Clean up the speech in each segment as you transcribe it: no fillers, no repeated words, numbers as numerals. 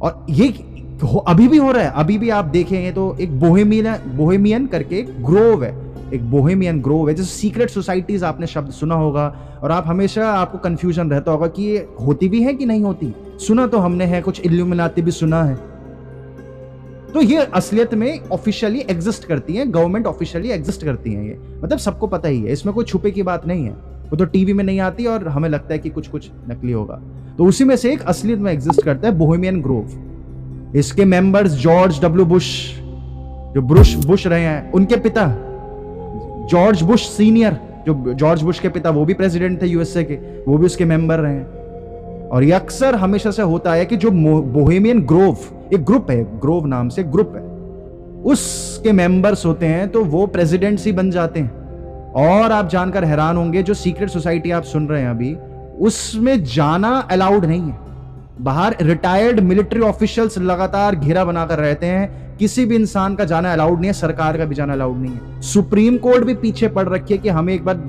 और ये अभी भी हो रहा है। अभी भी आप देखेंगे तो एक बोहेमियन करके एक ग्रोव है, एक बोहेमियन ग्रोव है। जैसे सीक्रेट सोसाइटीज आपने शब्द सुना होगा, और आप हमेशा आपको कंफ्यूजन रहता होगा कि ये होती भी है कि नहीं होती। सुना तो हमने है, कुछ इल्यूमिनाती भी सुना है। तो ये असलियत में ऑफिशियली एग्जिस्ट करती है, गवर्नमेंट ऑफिशियली एग्जिस्ट करती है। ये मतलब सबको पता ही है, इसमें कोई छुपे की बात नहीं है। वो तो टीवी में नहीं आती और हमें लगता है कि कुछ कुछ नकली होगा। तो उसी में से एक असलियत में एग्जिस्ट करता है बोहेमियन ग्रोव। इसके मेंबर्स जॉर्ज डब्ल्यू बुश, जो बुश रहे हैं, उनके पिता जॉर्ज बुश सीनियर, जो जॉर्ज बुश के पिता वो भी प्रेसिडेंट थे यूएसए के, वो भी उसके मेंबर रहे हैं। और ये अक्सर हमेशा से होता है कि जो बोहेमियन ग्रोव, एक ग्रुप है, ग्रोव नाम से ग्रुप है, उसके मेंबर्स होते हैं तो वो प्रेसिडेंट्स ही बन जाते हैं। और आप जानकर हैरान होंगे, जो सीक्रेट सोसाइटी आप सुन रहे हैं अभी, उसमें जाना अलाउड नहीं है। बाहर रिटायर्ड मिलिट्री ऑफिशियल्स लगातार घेरा बनाकर रहते हैं, किसी भी इंसान का जाना अलाउड नहीं है, सरकार का भी जाना अलाउड नहीं है। सुप्रीम कोर्ट भी पीछे पड़ रखी है कि हमें एक बार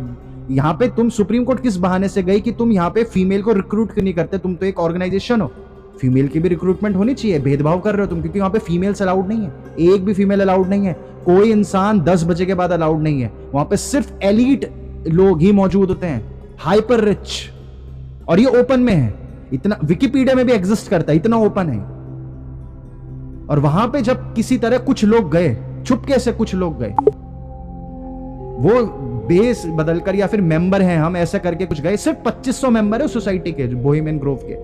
यहां पे, तुम सुप्रीम कोर्ट किस बहाने से गई कि तुम यहां पे फीमेल को रिक्रूट क्यों नहीं करते? तुम तो एक ऑर्गेनाइजेशन हो, फीमेल की भी रिक्रूटमेंट होनी चाहिए। भेदभाव कर रहे हो तुम, क्योंकि वहां पे फीमेल्स अलाउड नहीं है, एक भी फीमेल अलाउड नहीं है। कोई इंसान 10 बजे के बाद अलाउड नहीं है। वहां पे सिर्फ एलीट लोग ही मौजूद होते हैं, हाइपर रिच। और ये ओपन में है, इतना विकिपीडिया में भी एग्जिस्ट करता है, इतना ओपन है। और वहां पे जब किसी तरह कुछ लोग गए, चुपके से कुछ लोग गए, वो बेस बदलकर या फिर मेंबर हैं हम ऐसा करके कुछ गए। सिर्फ 2500 मेंबर है सोसाइटी के, बोहेमियन ग्रोव के,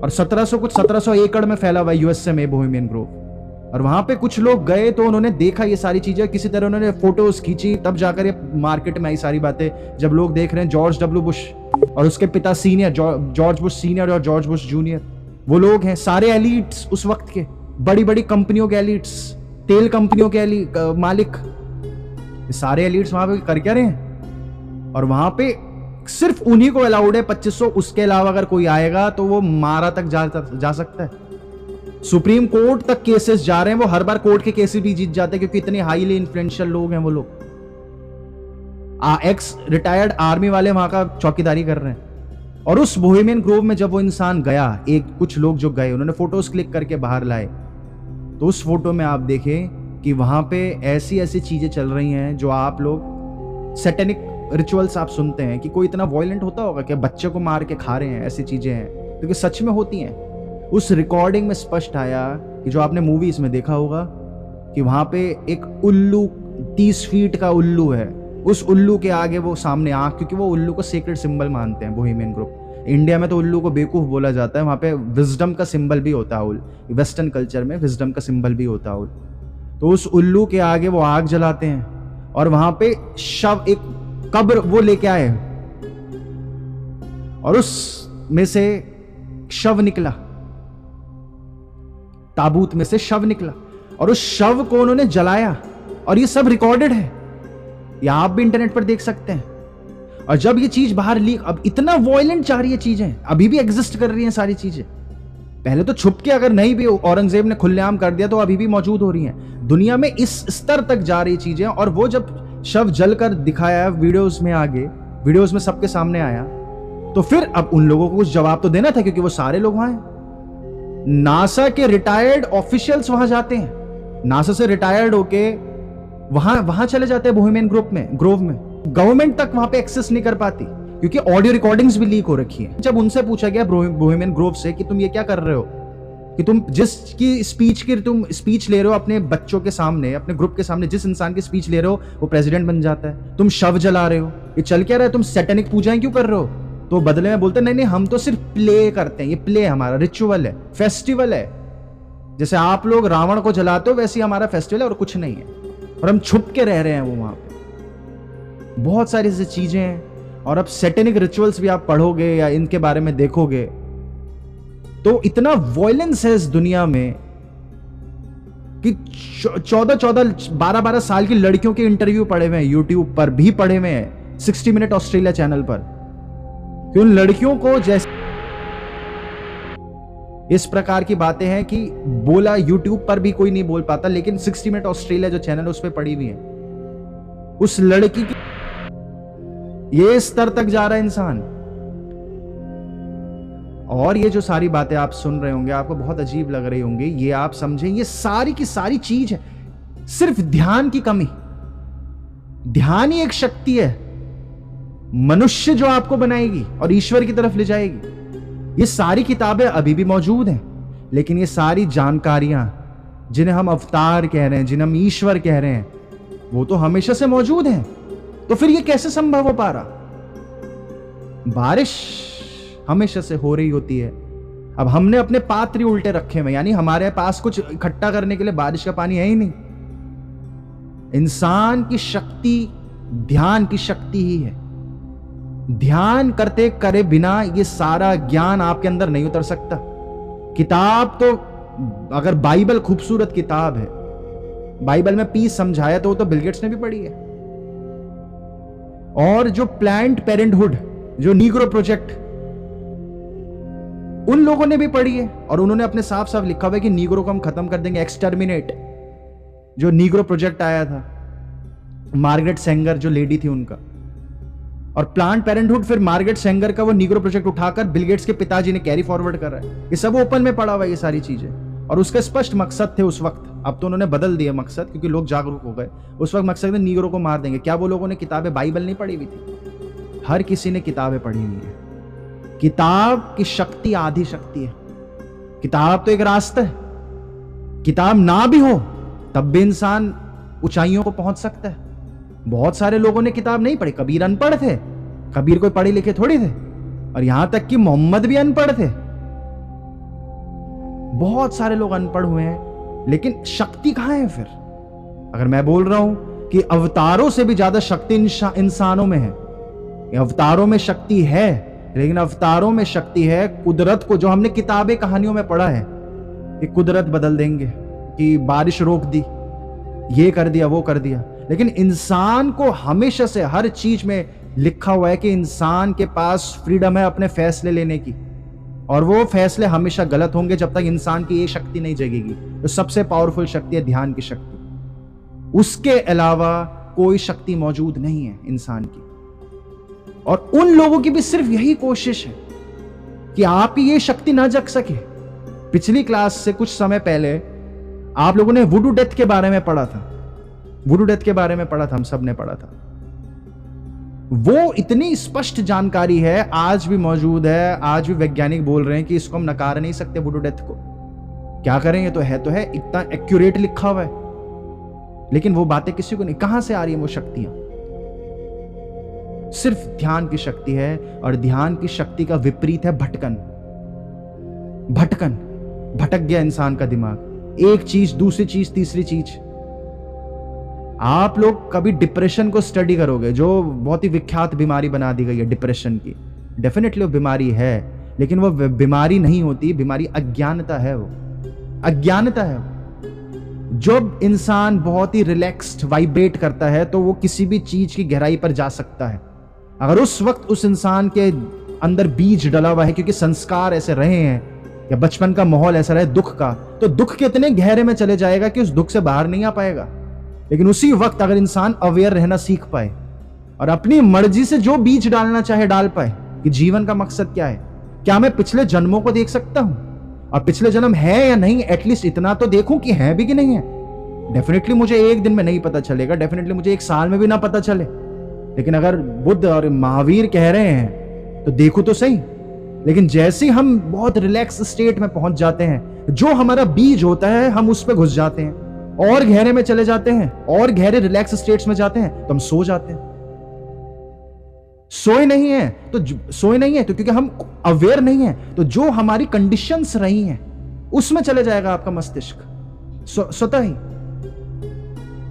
और 1700 एकड़ में फैला हुआ है यूएसए में बोहेमियन ग्रोव। और वहां पे कुछ लोग गए तो उन्होंने देखा ये सारी चीजें, किसी तरह उन्होंने फोटोज खींची, तब जाकर ये मार्केट में आई सारी बातें। जब लोग देख रहे हैं जॉर्ज डब्ल्यू बुश और उसके पिता सीनियर जॉर्ज बुश सीनियर और जॉर्ज बुश जूनियर, वो लोग हैं सारे एलीट्स उस वक्त के, बड़ी बड़ी कंपनियों के एलीट्स, तेल कंपनियों के मालिक, सारे एलीट्स वहां पे कर क्या रहे हैं। और वहां पे सिर्फ उन्हीं को अलाउड है 2500, उसके अलावा अगर कोई आएगा तो वो मारा तक जा सकता है। सुप्रीम कोर्ट तक केसेस जा रहे हैं, वो हर बार कोर्ट के केसेस भी जीत जाते हैं क्योंकि इतने हाईली इन्फ्लुएंशियल लोग हैं वो लोग। एक्स रिटायर्ड आर्मी वाले वहां का चौकीदारी कर रहे हैं। और उस बोहेमियन ग्रोव में जब वो इंसान गया, कुछ लोग जो गए उन्होंने फोटोज क्लिक करके बाहर लाए, तो उस फोटो में आप देखें कि वहां पे ऐसी ऐसी चीजें चल रही हैं जो आप लोग सैटेनिक रिचुअल्स आप सुनते हैं कि कोई इतना वायलेंट होता होगा कि बच्चे को मार के खा रहे हैं, ऐसी चीजें हैं, क्योंकि सच में होती हैं। उस रिकॉर्डिंग में स्पष्ट आया कि जो आपने मूवीज में देखा होगा कि वहां पे एक उल्लू, 30 फीट का उल्लू है, उस उल्लू के आगे वो सामने आंख, क्योंकि वो उल्लू को सेक्रेट सिंबल मानते हैं बोहेमियन ग्रुप। इंडिया में तो उल्लू को बेवकूफ बोला जाता है, वहां पे विजडम का सिंबल भी होता है, वेस्टर्न कल्चर में विजडम का सिंबल भी होता है। तो उस उल्लू के आगे वो आग जलाते हैं और वहां पे शव, एक कब्र वो लेके आए और उस में से शव निकला, ताबूत में से शव निकला और उस शव को उन्होंने जलाया। और ये सब रिकॉर्डेड है, ये आप भी इंटरनेट पर देख सकते हैं। और जब ये चीज बाहर लीक, अब इतना वायलेंट चाह रही है चीजें, अभी भी एग्जिस्ट कर रही हैं सारी चीजें। पहले तो छुप के, अगर नहीं भी औरंगजेब ने खुलेआम कर दिया तो अभी भी मौजूद हो रही हैं। दुनिया में इस स्तर तक जा रही चीजें। और वो जब शव जलकर दिखाया वीडियोस में, आगे वीडियोस में सबके सामने आया, तो फिर अब उन लोगों को कुछ जवाब तो देना था, क्योंकि वो सारे लोग वहां हैं। नासा के रिटायर्ड ऑफिशियल्स वहां जाते हैं, नासा से रिटायर्ड होके वहां चले जाते हैं बोहेमियन ग्रोव में। गवर्नमेंट तक वहां पे एक्सेस नहीं कर पाती क्योंकि ऑडियो रिकॉर्डिंग्स भी लीक हो रखी है। जब उनसे पूछा गया बोहेमियन ग्रोव से कि तुम ये क्या कर रहे हो, कि तुम जिसकी स्पीच ले रहे हो अपने बच्चों के सामने, अपने ग्रुप के सामने, जिस इंसान की स्पीच ले रहे हो वो प्रेसिडेंट बन जाता है, तुम शव जला रहे हो, ये चल क्या रहा है, तुम सैटेनिक पूजाएं क्यों कर रहे हो? तो बदले में बोलते नहीं हम तो सिर्फ प्ले करते हैं, ये प्ले हमारा रिचुअल है, फेस्टिवल है। जैसे आप लोग रावण को जलाते हो वैसे ही हमारा फेस्टिवल है और कुछ नहीं है। और हम छुप के रह रहे हैं वो वहां पे। बहुत सारी ऐसी चीजें हैं। और अब सैटेनिक रिचुअल्स भी आप पढ़ोगे या इनके बारे में देखोगे तो इतना वायलेंस है इस दुनिया में कि 12 साल की लड़कियों के इंटरव्यू पड़े हुए हैं, यूट्यूब पर भी पड़े हुए हैं, 60 मिनट ऑस्ट्रेलिया चैनल पर, कि उन लड़कियों को जैसे इस प्रकार की बातें हैं कि बोला यूट्यूब पर भी कोई नहीं बोल पाता, लेकिन 60 मिनट ऑस्ट्रेलिया जो चैनल उस पर पड़ी हुई है, उस लड़की की ये स्तर तक जा रहा है इंसान। और ये जो सारी बातें आप सुन रहे होंगे, आपको बहुत अजीब लग रही होंगी, ये आप समझें ये सारी की सारी चीज है सिर्फ ध्यान की कमी। ध्यान ही एक शक्ति है, मनुष्य जो आपको बनाएगी और ईश्वर की तरफ ले जाएगी। ये सारी किताबें अभी भी मौजूद हैं, लेकिन ये सारी जानकारियां जिन्हें हम अवतार कह रहे हैं, जिन्हें हम ईश्वर कह रहे हैं, वो तो हमेशा से मौजूद हैं। तो फिर ये कैसे संभव हो पा रहा? बारिश हमेशा से हो रही होती है। अब हमने अपने पात्र ही उल्टे रखे हुए, यानी हमारे पास कुछ इकट्ठा करने के लिए बारिश का पानी है ही नहीं। इंसान की शक्ति ध्यान की शक्ति ही है। ध्यान करते करे बिना ये सारा ज्ञान आपके अंदर नहीं उतर सकता। किताब तो, अगर बाइबल खूबसूरत किताब है, बाइबल में पीस समझाया तो वो तो बिल गेट्स ने भी पढ़ी है। और जो प्लांट पेरेंटहुड, जो नीग्रो प्रोजेक्ट, उन लोगों ने भी पढ़ी है और उन्होंने अपने साफ साफ लिखा हुआ है कि नीग्रो को हम खत्म कर देंगे, एक्सटर्मिनेट। जो नीग्रो प्रोजेक्ट आया था, मार्गरेट सेंगर जो लेडी थी उनका, और प्लांट पेरेंटहुड फिर मार्गरेट सेंगर का वो नीग्रो प्रोजेक्ट उठाकर बिल गेट्स के पिताजी ने कैरी फॉरवर्ड कर रहा है। ये सब ओपन में पड़ा हुआ है ये सारी चीजें, और उसका स्पष्ट मकसद थे उस वक्त। अब तो उन्होंने बदल दिया मकसद, क्योंकि लोग जागरूक हो गए। उस वक्त मकसद है नीग्रो को मार देंगे। क्या वो लोगों ने किताबें बाइबल नहीं पढ़ी हुई थी? हर किसी ने किताबें पढ़ी हुई है। किताब की शक्ति आधी शक्ति है। किताब तो एक रास्ता है। किताब ना भी हो तब भी इंसान ऊंचाइयों को पहुंच सकता है। बहुत सारे लोगों ने किताब नहीं पढ़ी। कबीर अनपढ़ थे, कबीर कोई पढ़े लिखे थोड़ी थे, और यहां तक कि मोहम्मद भी अनपढ़ थे। बहुत सारे लोग अनपढ़ हुए हैं, लेकिन शक्ति कहां है फिर? अगर मैं बोल रहा हूं कि अवतारों से भी ज्यादा शक्ति इंसानों में है, अवतारों में शक्ति है, लेकिन अवतारों में शक्ति है कुदरत को, जो हमने किताबें कहानियों में पढ़ा है कि कुदरत बदल देंगे, कि बारिश रोक दी, ये कर दिया, वो कर दिया। लेकिन इंसान को हमेशा से हर चीज में लिखा हुआ है कि इंसान के पास फ्रीडम है अपने फैसले लेने की, और वो फैसले हमेशा गलत होंगे जब तक इंसान की ये शक्ति नहीं जगेगी। तो सबसे पावरफुल शक्ति है ध्यान की शक्ति। उसके अलावा कोई शक्ति मौजूद नहीं है इंसान की। और उन लोगों की भी सिर्फ यही कोशिश है कि आपकी ये शक्ति ना जग सके। पिछली क्लास से कुछ समय पहले आप लोगों ने वुडू डेथ के बारे में पढ़ा था। वुडू डेथ के बारे में पढ़ा था, हम सब ने पढ़ा था। वो इतनी स्पष्ट जानकारी है, आज भी मौजूद है। आज भी वैज्ञानिक बोल रहे हैं कि इसको हम नकार नहीं सकते वुडू डेथ को। क्या करें, ये तो है इतना एक्यूरेट लिखा हुआ है, लेकिन वो बातें किसी को नहीं। कहां से आ रही है वो शक्तियां? सिर्फ ध्यान की शक्ति है, और ध्यान की शक्ति का विपरीत है भटकन। भटक गया इंसान का दिमाग, एक चीज दूसरी चीज तीसरी चीज। आप लोग कभी डिप्रेशन को स्टडी करोगे, जो बहुत ही विख्यात बीमारी बना दी गई है डिप्रेशन की। डेफिनेटली वो बीमारी है, लेकिन वो बीमारी नहीं होती, बीमारी अज्ञानता है। वो अज्ञानता है। जब इंसान बहुत ही रिलैक्स्ड वाइब्रेट करता है तो वो किसी भी चीज की गहराई पर जा सकता है। अगर उस वक्त उस इंसान के अंदर बीज डला हुआ है, क्योंकि संस्कार ऐसे रहे हैं या बचपन का माहौल ऐसा रहे दुख का, तो दुख के इतने गहरे में चले जाएगा कि उस दुख से बाहर नहीं आ पाएगा। लेकिन उसी वक्त अगर इंसान अवेयर रहना सीख पाए और अपनी मर्जी से जो बीज डालना चाहे डाल पाए कि जीवन का मकसद क्या है, क्या मैं पिछले जन्मों को देख सकता हूं, और पिछले जन्म है या नहीं, एटलीस्ट इतना तो देखूं कि है भी कि नहीं है। डेफिनेटली मुझे एक दिन में नहीं पता चलेगा, डेफिनेटली मुझे एक साल में भी ना पता चले, लेकिन अगर बुद्ध और महावीर कह रहे हैं तो देखो तो सही। लेकिन जैसे हम बहुत रिलैक्स स्टेट में पहुंच जाते हैं, जो हमारा बीज होता है हम उस पर घुस जाते हैं, और गहरे में चले जाते हैं, और गहरे रिलैक्स स्टेट्स में जाते हैं, तो हम सो जाते हैं। सोए नहीं है तो क्योंकि हम अवेयर नहीं है, तो जो हमारी कंडीशंस रही हैं उसमें चले जाएगा आपका मस्तिष्क स्वतः ही।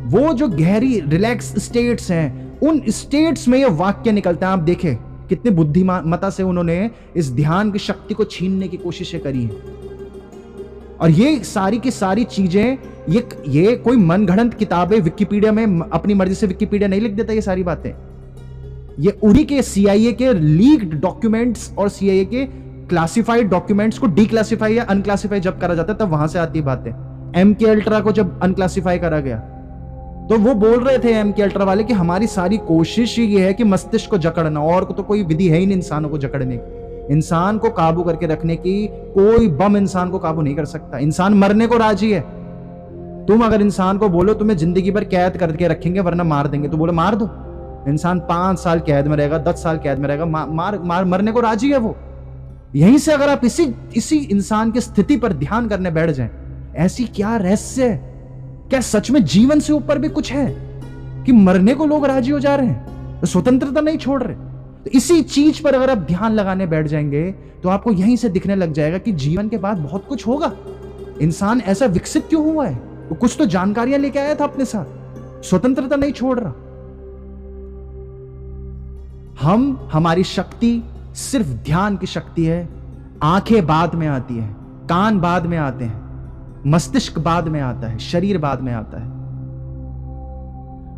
वो जो गहरी रिलैक्स स्टेट्स हैं, उन स्टेट्स में ये वाक्य निकलता है। आप देखें कितनी बुद्धिमत्ता से उन्होंने इस ध्यान की शक्ति को छीनने की कोशिशें करी हैं। और ये सारी की सारी चीजें, ये कोई मनगढ़ंत किताबें विकिपीडिया में अपनी मर्जी से विकिपीडिया नहीं लिख देता। ये सारी बातें ये उड़ी के CIA के लीक्ड डॉक्यूमेंट्स और CIA के क्लासिफाइड डॉक्यूमेंट्स को डीक्लासिफाई या अनक्लासिफाई जब करा जाता है तब वहां से आती बातें। MK अल्ट्रा को जब अनक्लासिफाई करा गया तो वो बोल रहे थे MK अल्ट्रा वाले कि हमारी सारी कोशिश ये है कि मस्तिष्क को जकड़ना, और तो कोई विधि है ही नहीं इंसानों को जकड़ने की। इंसान को काबू करके रखने की कोई बम इंसान को काबू नहीं कर सकता। इंसान मरने को राजी है। तुम अगर इंसान को बोलो तुम्हें जिंदगी भर कैद करके रखेंगे वरना मार देंगे, तो बोलो मार दो। इंसान 5 साल कैद में रहेगा, 10 साल कैद में रहेगा, मरने को राजी है वो। यहीं से अगर आप इसी इंसान की स्थिति पर ध्यान करने बैठ जाएं, ऐसी क्या रहस्य है? क्या सच में जीवन से ऊपर भी कुछ है कि मरने को लोग राजी हो जा रहे हैं, तो स्वतंत्रता नहीं छोड़ रहे? तो इसी चीज पर अगर आप ध्यान लगाने बैठ जाएंगे तो आपको यहीं से दिखने लग जाएगा कि जीवन के बाद बहुत कुछ होगा। इंसान ऐसा विकसित क्यों हुआ है? तो कुछ तो जानकारियां लेके आया था अपने साथ, स्वतंत्रता नहीं छोड़ रहा। हमारी शक्ति सिर्फ ध्यान की शक्ति है। आंखें बाद में आती है, कान बाद में आते हैं, मस्तिष्क बाद में आता है, शरीर बाद में आता है।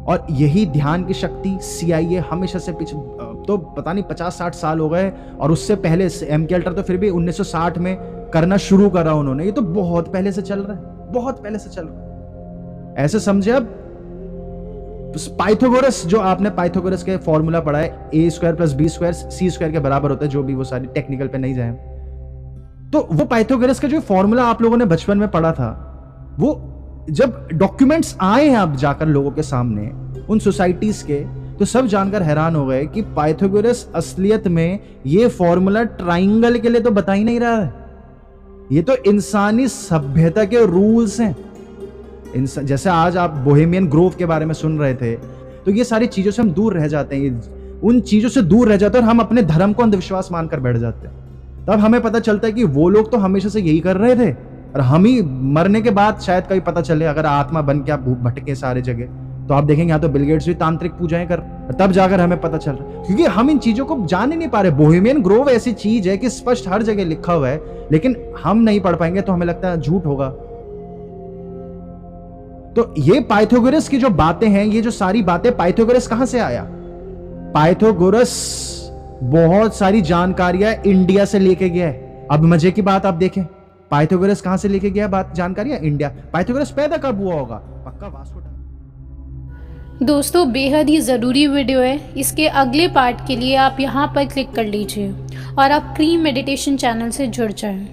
और यही ध्यान की शक्ति CIA हमेशा से पीछे, तो पता नहीं 50-60 साल हो गए, और उससे पहले MK अल्ट्रा तो फिर भी 1960 में करना शुरू करा उन्होंने। ये तो बहुत पहले से चल रहा है, बहुत पहले से चल रहा है। ऐसे समझे अब, पाइथागोरस, जो आपने पाइथागोरस के फॉर्मूला पढ़ा है, A² + B² C² के बराबर होता है, जो भी, वो सारी टेक्निकल पे नहीं जाए, तो वो पाइथागोरस का जो फॉर्मूला आप लोगों ने बचपन में पढ़ा था, वो जब डॉक्यूमेंट्स आए हैं अब जाकर लोगों के सामने उन सोसाइटीज के, तो सब जानकर हैरान हो गए कि पाइथागोरस असलियत में ये फॉर्मूला ट्राइंगल के लिए तो बता ही नहीं रहा है। ये तो इंसानी सभ्यता के रूल्स हैं। जैसे आज आप बोहेमियन ग्रोव के बारे में सुन रहे थे, तो ये सारी चीजों से हम दूर रह जाते हैं, उन चीजों से दूर रह जाते हैं और हम अपने धर्म को अंधविश्वास मानकर बैठ जाते हैं। तब हमें पता चलता है कि वो लोग तो हमेशा से यही कर रहे थे, और हम ही मरने के बाद शायद कभी पता चले, अगर आत्मा बन के आप भटके सारे जगह, तो आप देखेंगे यहाँ तो बिल गेट्स भी तांत्रिक पूजाएं कर, तब जाकर हमें पता चल रहा है, क्योंकि हम इन चीजों को जान ही नहीं पा रहे। बोहेमियन ग्रोव ऐसी चीज है कि स्पष्ट हर जगह लिखा हुआ है, लेकिन हम नहीं पढ़ पाएंगे तो हमें लगता है झूठ होगा। तो ये पाइथागोरस की जो बातें हैं, ये जो सारी बातें, पाइथागोरस कहां से आया? पाइथागोरस बहुत सारी जानकारियां इंडिया से लेके गया है। अब मजे की बात आप देखें, पाइथागोरस कहां से लेके गया बात, जानकारियां? इंडिया। पाइथागोरस पैदा कब हुआ होगा? पक्का वास्को डा। दोस्तों, बेहद ही ज़रूरी वीडियो है। इसके अगले पार्ट के लिए आप यहाँ पर क्लिक कर लीजिए और आप क्रीम मेडिटेशन चैनल से जुड़ जाएं।